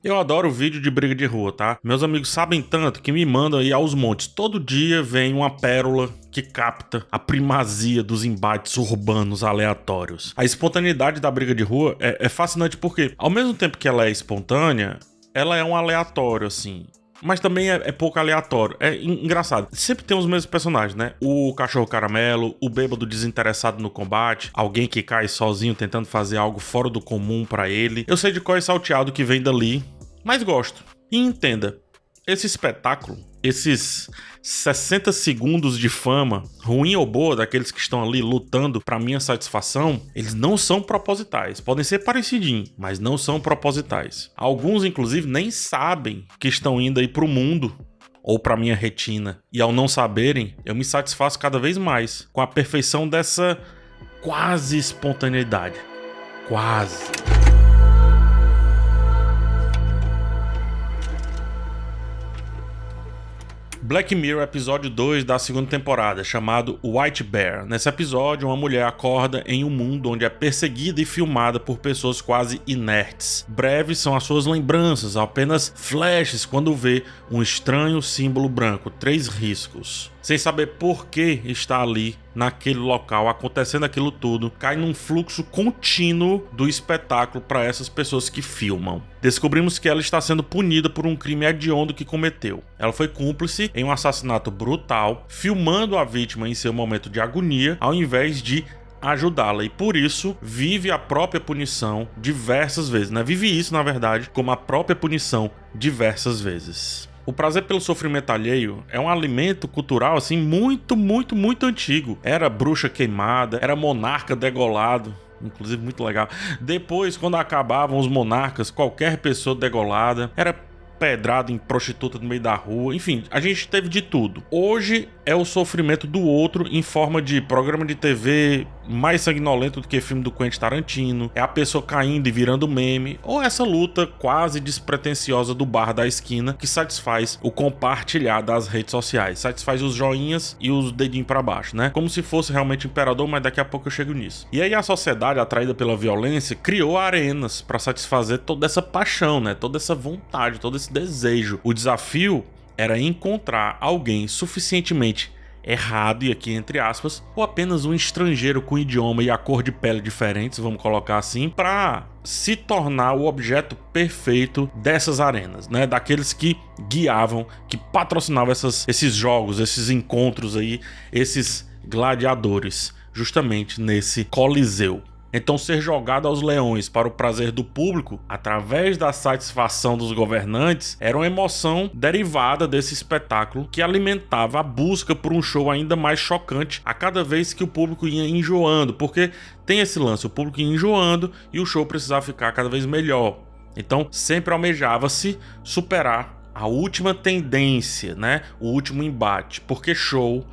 Eu adoro vídeo de briga de rua, tá? Meus amigos sabem tanto que me mandam aí aos montes. Todo dia vem uma pérola que capta a primazia dos embates urbanos aleatórios. A espontaneidade da briga de rua é fascinante porque, ao mesmo tempo que ela é espontânea, ela é um aleatório, assim. Mas também é pouco aleatório. É engraçado. Sempre tem os mesmos personagens, né? O cachorro caramelo, o bêbado desinteressado no combate, alguém que cai sozinho tentando fazer algo fora do comum pra ele. Eu sei de qual é salteado que vem dali, mas gosto. E entenda, esse espetáculo, esses 60 segundos de fama, ruim ou boa, daqueles que estão ali lutando pra minha satisfação, eles não são propositais. Podem ser parecidinhos, mas não são propositais. Alguns, inclusive, nem sabem que estão indo aí pro mundo ou pra minha retina. E ao não saberem, eu me satisfaço cada vez mais com a perfeição dessa quase espontaneidade. Quase. Black Mirror, episódio 2 da segunda temporada, chamado White Bear. Nesse episódio, uma mulher acorda em um mundo onde é perseguida e filmada por pessoas quase inertes. Breves são as suas lembranças, apenas flashes quando vê um estranho símbolo branco, 3 riscos. Sem saber por que está ali, naquele local, acontecendo aquilo tudo, cai num fluxo contínuo do espetáculo para essas pessoas que filmam. Descobrimos que ela está sendo punida por um crime hediondo que cometeu. Ela foi cúmplice em um assassinato brutal, filmando a vítima em seu momento de agonia, ao invés de ajudá-la, e por isso vive a própria punição diversas vezes, né? Vive isso, na verdade, como a própria punição diversas vezes. O prazer pelo sofrimento alheio é um alimento cultural assim muito antigo. Era bruxa queimada, era monarca degolado, inclusive muito legal. Depois, quando acabavam os monarcas, qualquer pessoa degolada, era pedrada em prostituta no meio da rua, enfim, a gente teve de tudo. Hoje é o sofrimento do outro em forma de programa de TV mais sanguinolento do que filme do Quentin Tarantino, é a pessoa caindo e virando meme, ou essa luta quase despretensiosa do bar da esquina que satisfaz o compartilhar das redes sociais, satisfaz os joinhas e os dedinhos pra baixo, né? Como se fosse realmente imperador, mas daqui a pouco eu chego nisso. E aí a sociedade, atraída pela violência, criou arenas pra satisfazer toda essa paixão, né? Toda essa vontade, todo esse desejo. O desafio era encontrar alguém suficientemente errado, e aqui entre aspas, ou apenas um estrangeiro com idioma e a cor de pele diferentes, vamos colocar assim, para se tornar o objeto perfeito dessas arenas, né? Daqueles que guiavam, que patrocinavam esses jogos, esses encontros aí, esses gladiadores, justamente nesse coliseu. Então, ser jogado aos leões para o prazer do público, através da satisfação dos governantes, era uma emoção derivada desse espetáculo que alimentava a busca por um show ainda mais chocante a cada vez que o público ia enjoando, porque tem esse lance, o público ia enjoando e o show precisava ficar cada vez melhor. Então, sempre almejava-se superar a última tendência, né? O último embate, porque show,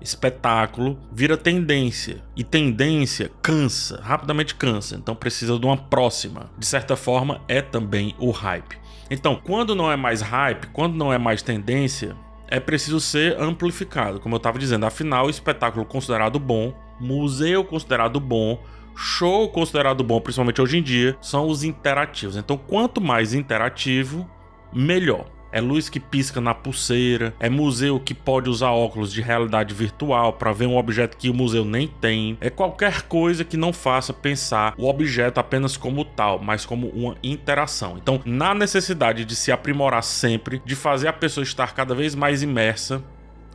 espetáculo, vira tendência, e tendência cansa, rapidamente cansa, então precisa de uma próxima. De certa forma, é também o hype. Então, quando não é mais hype, quando não é mais tendência, é preciso ser amplificado, como eu estava dizendo. Afinal, espetáculo considerado bom, museu considerado bom, show considerado bom, principalmente hoje em dia, são os interativos. Então, quanto mais interativo, melhor. É luz que pisca na pulseira, é museu que pode usar óculos de realidade virtual para ver um objeto que o museu nem tem. É qualquer coisa que não faça pensar o objeto apenas como tal, mas como uma interação. Então, na necessidade de se aprimorar sempre, de fazer a pessoa estar cada vez mais imersa,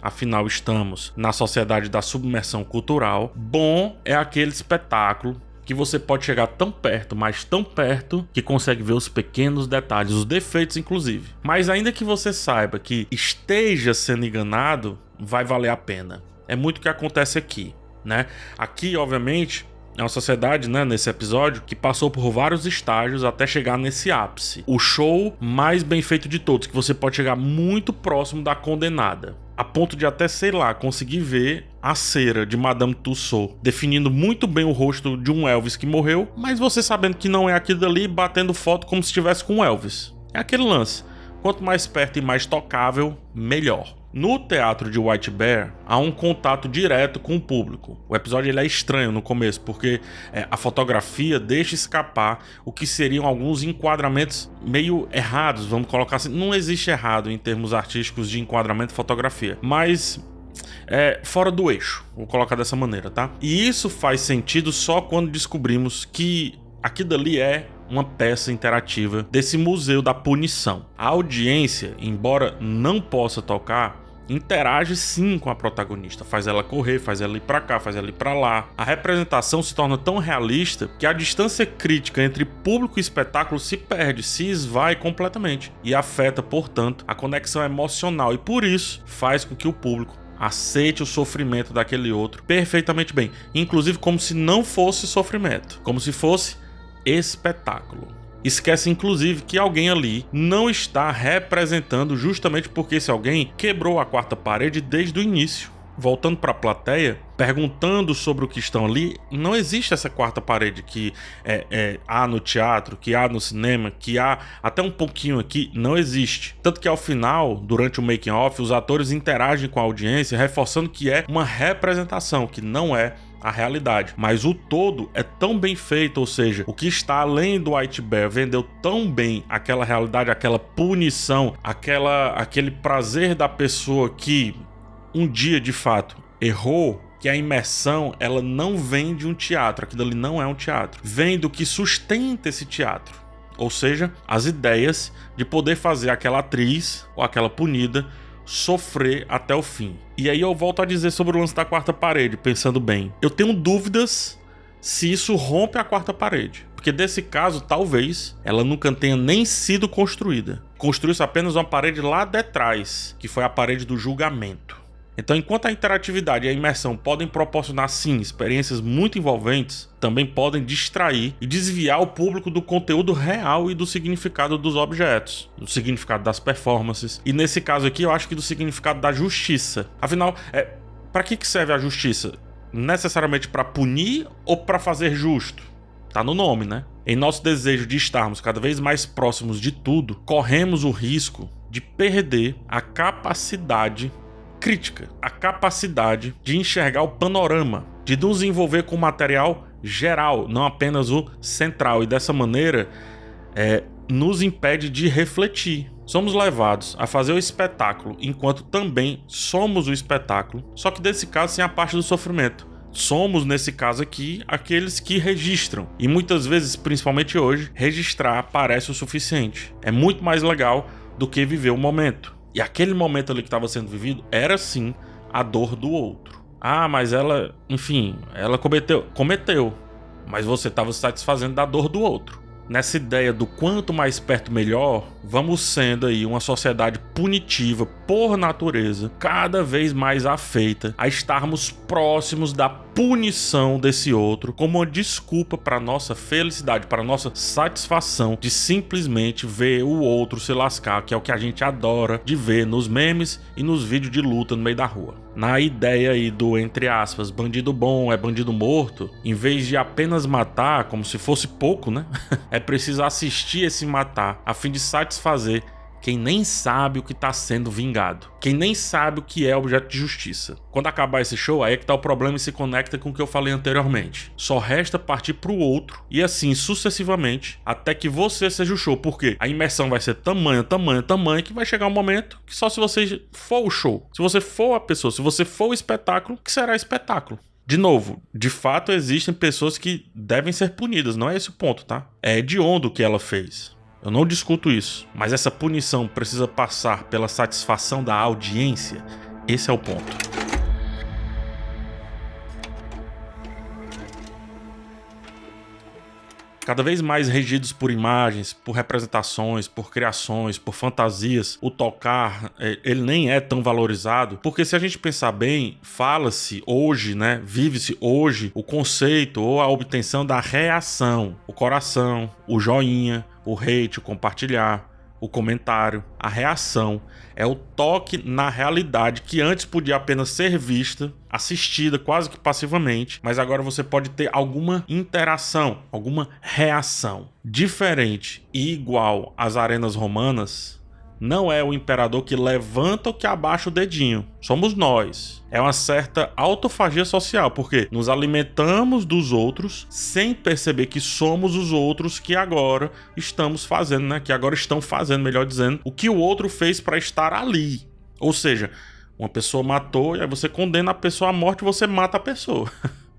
afinal estamos na sociedade da submersão cultural, bom é aquele espetáculo que você pode chegar tão perto, mas tão perto, que consegue ver os pequenos detalhes, os defeitos inclusive. Mas ainda que você saiba que esteja sendo enganado, vai valer a pena. É muito o que acontece aqui, né? Aqui, obviamente, é uma sociedade, né, nesse episódio, que passou por vários estágios até chegar nesse ápice. O show mais bem feito de todos, que você pode chegar muito próximo da condenada. A ponto de até, sei lá, conseguir ver a cera de Madame Tussauds, definindo muito bem o rosto de um Elvis que morreu, mas você sabendo que não é aquilo dali, batendo foto como se estivesse com o Elvis. É aquele lance. Quanto mais perto e mais tocável, melhor. No teatro de White Bear, há um contato direto com o público. O episódio ele é estranho no começo, porque a fotografia deixa escapar o que seriam alguns enquadramentos meio errados, vamos colocar assim. Não existe errado em termos artísticos de enquadramento e fotografia, mas fora do eixo, vou colocar dessa maneira, tá? E isso faz sentido só quando descobrimos que aquilo ali é uma peça interativa desse museu da punição. A audiência, embora não possa tocar, interage sim com a protagonista, faz ela correr, faz ela ir pra cá, faz ela ir pra lá. A representação se torna tão realista que a distância crítica entre público e espetáculo se perde, se esvai completamente e afeta, portanto, a conexão emocional, e por isso faz com que o público aceite o sofrimento daquele outro perfeitamente bem, inclusive como se não fosse sofrimento, como se fosse espetáculo. Esquece inclusive que alguém ali não está representando, justamente porque esse alguém quebrou a quarta parede desde o início. Voltando para a plateia, perguntando sobre o que estão ali, não existe essa quarta parede que há no teatro, que há no cinema, que há até um pouquinho aqui, não existe. Tanto que ao final, durante o making of, os atores interagem com a audiência, reforçando que é uma representação, que não é a realidade, mas o todo é tão bem feito, ou seja, o que está além do White Bear vendeu tão bem aquela realidade, aquela punição, aquele prazer da pessoa que um dia de fato errou, que a imersão ela não vem de um teatro, aquilo ali não é um teatro, vem do que sustenta esse teatro, ou seja, as ideias de poder fazer aquela atriz ou aquela punida sofrer até o fim. E aí eu volto a dizer sobre o lance da quarta parede, pensando bem. Eu tenho dúvidas se isso rompe a quarta parede, porque desse caso, talvez, ela nunca tenha nem sido construída. Construiu-se apenas uma parede lá detrás, que foi a parede do julgamento. Então, enquanto a interatividade e a imersão podem proporcionar, sim, experiências muito envolventes, também podem distrair e desviar o público do conteúdo real e do significado dos objetos, do significado das performances. E nesse caso aqui, eu acho que do significado da justiça. Afinal, para que serve a justiça? Necessariamente para punir ou para fazer justo? Tá no nome, né? Em nosso desejo de estarmos cada vez mais próximos de tudo, corremos o risco de perder a capacidade crítica, a capacidade de enxergar o panorama, de nos envolver com o material geral, não apenas o central, e dessa maneira nos impede de refletir. Somos levados a fazer o espetáculo enquanto também somos o espetáculo, só que nesse caso sem a parte do sofrimento. Somos, nesse caso aqui, aqueles que registram. E muitas vezes, principalmente hoje, registrar parece o suficiente. É muito mais legal do que viver o momento. E aquele momento ali que estava sendo vivido era sim a dor do outro. Ah, mas ela, enfim, ela cometeu, mas você estava se satisfazendo da dor do outro. Nessa ideia do quanto mais perto melhor, vamos sendo aí uma sociedade punitiva por natureza, cada vez mais afeita a estarmos próximos da punição desse outro como uma desculpa para nossa felicidade, para nossa satisfação de simplesmente ver o outro se lascar, que é o que a gente adora de ver nos memes e nos vídeos de luta no meio da rua. Na ideia aí do, entre aspas, bandido bom é bandido morto, em vez de apenas matar, como se fosse pouco, né? É preciso assistir esse matar, a fim de satisfazer quem nem sabe o que está sendo vingado, quem nem sabe o que é objeto de justiça. Quando acabar esse show, aí é que tá o problema e se conecta com o que eu falei anteriormente. Só resta partir pro outro e assim sucessivamente até que você seja o show, porque a imersão vai ser tamanho que vai chegar um momento que só se você for o show, se você for a pessoa, se você for o espetáculo, que será espetáculo. De novo, de fato existem pessoas que devem ser punidas, não é esse o ponto, tá? É hediondo o que ela fez. Eu não discuto isso, mas essa punição precisa passar pela satisfação da audiência. Esse é o ponto. Cada vez mais regidos por imagens, por representações, por criações, por fantasias, o tocar, ele nem é tão valorizado, porque se a gente pensar bem, fala-se hoje, né, vive-se hoje o conceito ou a obtenção da reação, o coração, o joinha, o hate, o compartilhar, o comentário, a reação. É o toque na realidade que antes podia apenas ser vista, assistida quase que passivamente, mas agora você pode ter alguma interação, alguma reação. Diferente e igual às arenas romanas, Não é o imperador que levanta ou que abaixa o dedinho. Somos nós. É uma certa autofagia social, porque nos alimentamos dos outros sem perceber que somos os outros que agora estamos fazendo, né? Que agora estão fazendo, melhor dizendo, o que o outro fez para estar ali. Ou seja, uma pessoa matou e aí você condena a pessoa à morte e você mata a pessoa.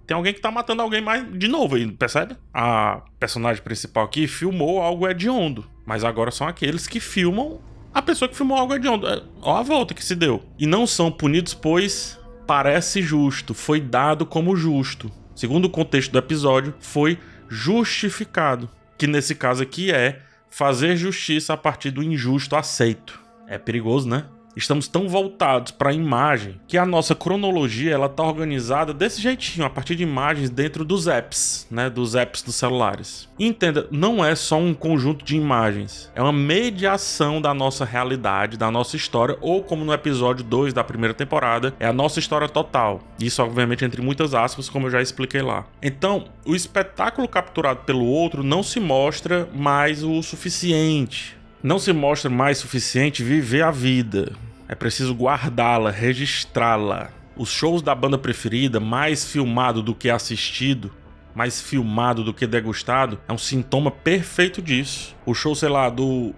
Tem alguém que tá matando alguém mais de novo aí, percebe? A personagem principal aqui filmou algo hediondo, mas agora são aqueles que filmam a pessoa que filmou algo hediondo. Ó a volta que se deu. E não são punidos, pois parece justo, foi dado como justo. Segundo o contexto do episódio, foi justificado. Que nesse caso aqui é fazer justiça a partir do injusto aceito. É perigoso, né? Estamos tão voltados para a imagem que a nossa cronologia ela tá organizada desse jeitinho, a partir de imagens dentro dos apps, né, dos apps dos celulares. E entenda, não é só um conjunto de imagens, é uma mediação da nossa realidade, da nossa história, ou como no episódio 2 da primeira temporada, é a nossa história total. Isso obviamente entre muitas aspas, como eu já expliquei lá. Então, o espetáculo capturado pelo outro não se mostra mais o suficiente. Não se mostra mais suficiente viver a vida. É preciso guardá-la, registrá-la. Os shows da banda preferida, mais filmado do que assistido, mais filmado do que degustado, é um sintoma perfeito disso. O show, sei lá, do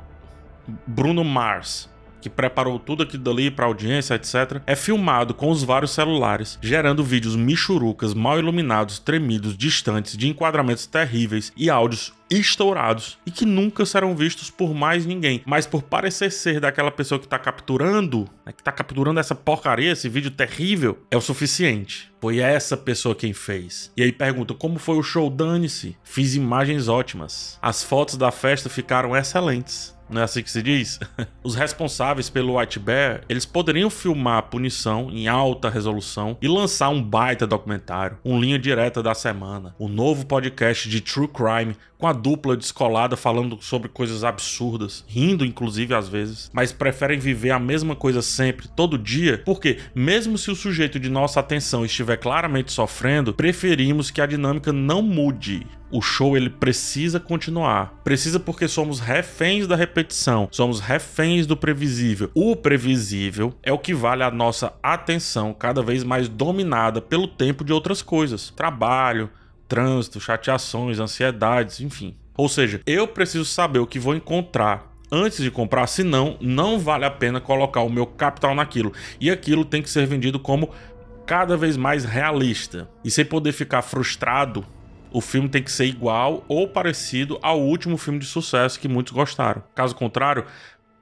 Bruno Mars, que preparou tudo aquilo dali pra audiência, etc., é filmado com os vários celulares, gerando vídeos michurucas, mal iluminados, tremidos, distantes, de enquadramentos terríveis e áudios estourados e que nunca serão vistos por mais ninguém, mas por parecer ser daquela pessoa que tá capturando, né, que tá capturando essa porcaria, esse vídeo terrível, é o suficiente. Foi essa pessoa quem fez. E aí pergunta, como foi o show? Dane-se. Fiz imagens ótimas. As fotos da festa ficaram excelentes. Não é assim que se diz? Os responsáveis pelo White Bear, eles poderiam filmar a punição em alta resolução e lançar um baita documentário, um linha direta da semana, um novo podcast de True Crime com a dupla descolada falando sobre coisas absurdas, rindo inclusive às vezes, mas preferem viver a mesma coisa sempre, todo dia, porque mesmo se o sujeito de nossa atenção estiver claramente sofrendo, preferimos que a dinâmica não mude. O show ele precisa continuar. Precisa porque somos reféns da repetição, somos reféns do previsível. O previsível é o que vale a nossa atenção cada vez mais dominada pelo tempo de outras coisas. Trabalho, trânsito, chateações, ansiedades, enfim. Ou seja, eu preciso saber o que vou encontrar antes de comprar, senão não vale a pena colocar o meu capital naquilo. E aquilo tem que ser vendido como cada vez mais realista. E sem poder ficar frustrado, o filme tem que ser igual ou parecido ao último filme de sucesso que muitos gostaram. Caso contrário,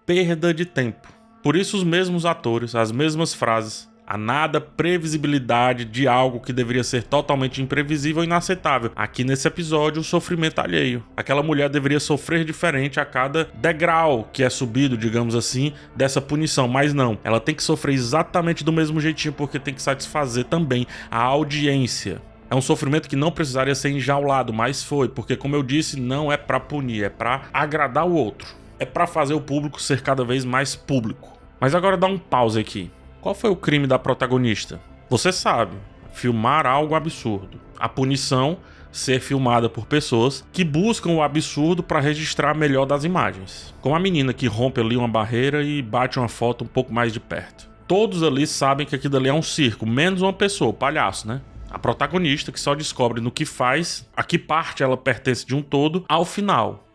perda de tempo. Por isso os mesmos atores, as mesmas frases, a nada previsibilidade de algo que deveria ser totalmente imprevisível e inaceitável. Aqui nesse episódio, o sofrimento alheio. Aquela mulher deveria sofrer diferente a cada degrau que é subido, digamos assim, dessa punição, mas não. Ela tem que sofrer exatamente do mesmo jeitinho porque tem que satisfazer também a audiência. É um sofrimento que não precisaria ser enjaulado, mas foi, porque como eu disse, não é pra punir, é pra agradar o outro. É pra fazer o público ser cada vez mais público. Mas agora dá um pause aqui. Qual foi o crime da protagonista? Você sabe, filmar algo absurdo. A punição, ser filmada por pessoas que buscam o absurdo para registrar melhor das imagens. Como a menina que rompe ali uma barreira e bate uma foto um pouco mais de perto. Todos ali sabem que aquilo ali é um circo, menos uma pessoa, o palhaço, né? A protagonista que só descobre no que faz, a que parte ela pertence de um todo, ao final.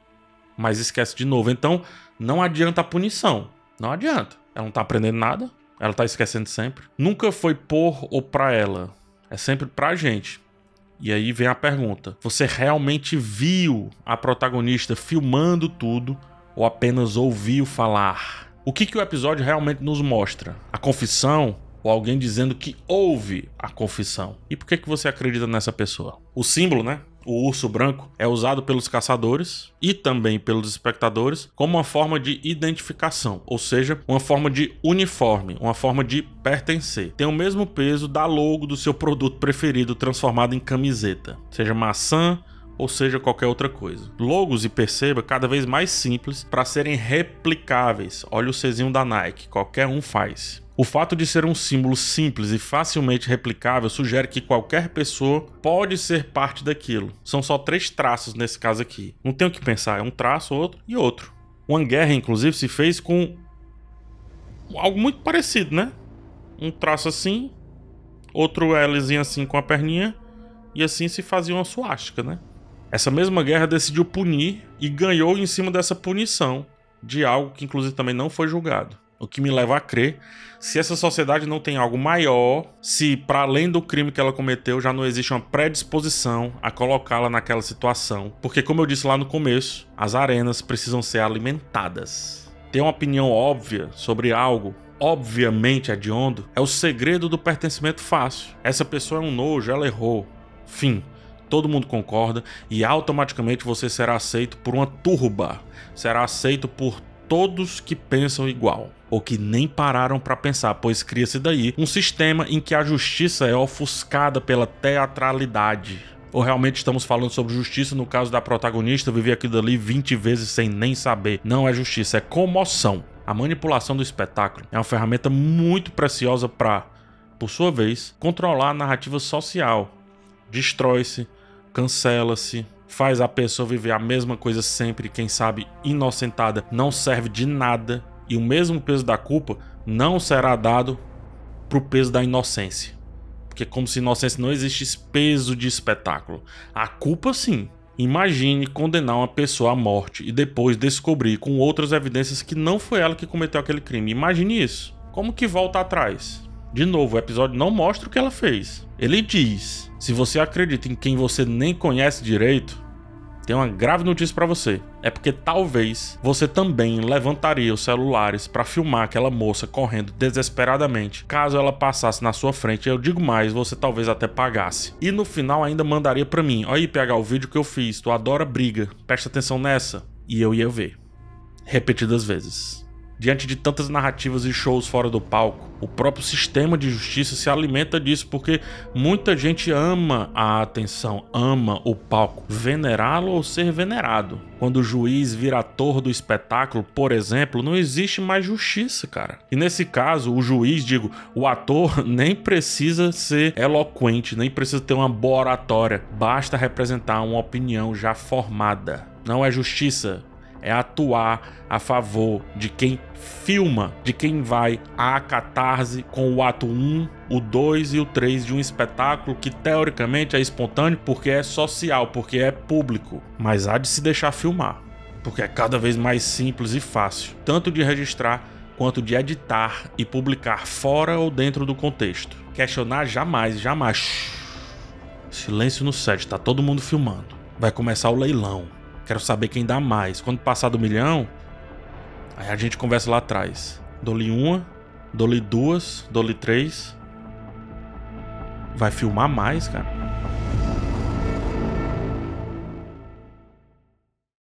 Mas esquece de novo. Então, não adianta a punição. Não adianta. Ela não tá aprendendo nada. Ela tá esquecendo sempre. Nunca foi por ou pra ela. É sempre pra gente. E aí vem a pergunta. Você realmente viu a protagonista filmando tudo ou apenas ouviu falar? O que o episódio realmente nos mostra? A confissão? Ou alguém dizendo que ouve a confissão? E por que você acredita nessa pessoa? O símbolo, né? O urso branco é usado pelos caçadores e também pelos espectadores como uma forma de identificação, ou seja, uma forma de uniforme, uma forma de pertencer. Tem o mesmo peso da logo do seu produto preferido transformado em camiseta, seja maçã ou seja qualquer outra coisa. Logos, e perceba, cada vez mais simples para serem replicáveis. Olha o Czinho da Nike, qualquer um faz. O fato de ser um símbolo simples e facilmente replicável sugere que qualquer pessoa pode ser parte daquilo. São só 3 traços nesse caso aqui. Não tem o que pensar, é um traço, outro e outro. Uma guerra, inclusive, se fez com algo muito parecido, né? Um traço assim, outro Lzinho assim com a perninha, e assim se fazia uma suástica, né? Essa mesma guerra decidiu punir e ganhou em cima dessa punição de algo que inclusive também não foi julgado. O que me leva a crer, se essa sociedade não tem algo maior, se para além do crime que ela cometeu já não existe uma predisposição a colocá-la naquela situação. Porque como eu disse lá no começo, as arenas precisam ser alimentadas. Ter uma opinião óbvia sobre algo obviamente hediondo é o segredo do pertencimento fácil. Essa pessoa é um nojo, ela errou. Fim. Todo mundo concorda e automaticamente você será aceito por uma turba. Será aceito por todos que pensam igual, ou que nem pararam para pensar, pois cria-se daí um sistema em que a justiça é ofuscada pela teatralidade. Ou realmente estamos falando sobre justiça no caso da protagonista viver aquilo ali 20 vezes sem nem saber? Não é justiça, é comoção. A manipulação do espetáculo é uma ferramenta muito preciosa para, por sua vez, controlar a narrativa social. Destrói-se, cancela-se, faz a pessoa viver a mesma coisa sempre, quem sabe inocentada, não serve de nada, e o mesmo peso da culpa não será dado pro peso da inocência. Porque como se inocência não existisse peso de espetáculo. A culpa sim. Imagine condenar uma pessoa à morte e depois descobrir com outras evidências que não foi ela que cometeu aquele crime. Imagine isso. Como que volta atrás? De novo, o episódio não mostra o que ela fez. Ele diz: se você acredita em quem você nem conhece direito, tem uma grave notícia pra você. É porque talvez você também levantaria os celulares pra filmar aquela moça correndo desesperadamente, caso ela passasse na sua frente. Eu digo mais, você talvez até pagasse. E no final ainda mandaria pra mim: olha aí, pegar o vídeo que eu fiz, tu adora briga, presta atenção nessa. E eu ia ver. Repetidas vezes. Diante de tantas narrativas e shows fora do palco, o próprio sistema de justiça se alimenta disso, porque muita gente ama a atenção, ama o palco, venerá-lo ou ser venerado. Quando o juiz vira ator do espetáculo, por exemplo, não existe mais justiça, cara. E nesse caso, o juiz, o ator nem precisa ser eloquente, nem precisa ter uma boa oratória, basta representar uma opinião já formada. Não é justiça. É atuar a favor de quem filma, de quem vai à catarse com o ato 1, o 2 e o 3 de um espetáculo que teoricamente é espontâneo porque é social, porque é público. Mas há de se deixar filmar, porque é cada vez mais simples e fácil, tanto de registrar quanto de editar e publicar fora ou dentro do contexto. Questionar jamais, jamais. Silêncio no set, tá todo mundo filmando. Vai começar o leilão. Quero saber quem dá mais. Quando passar do 1 milhão, aí a gente conversa lá atrás. Dou-lhe uma, dou-lhe duas, dou-lhe 3. Vai filmar mais, cara.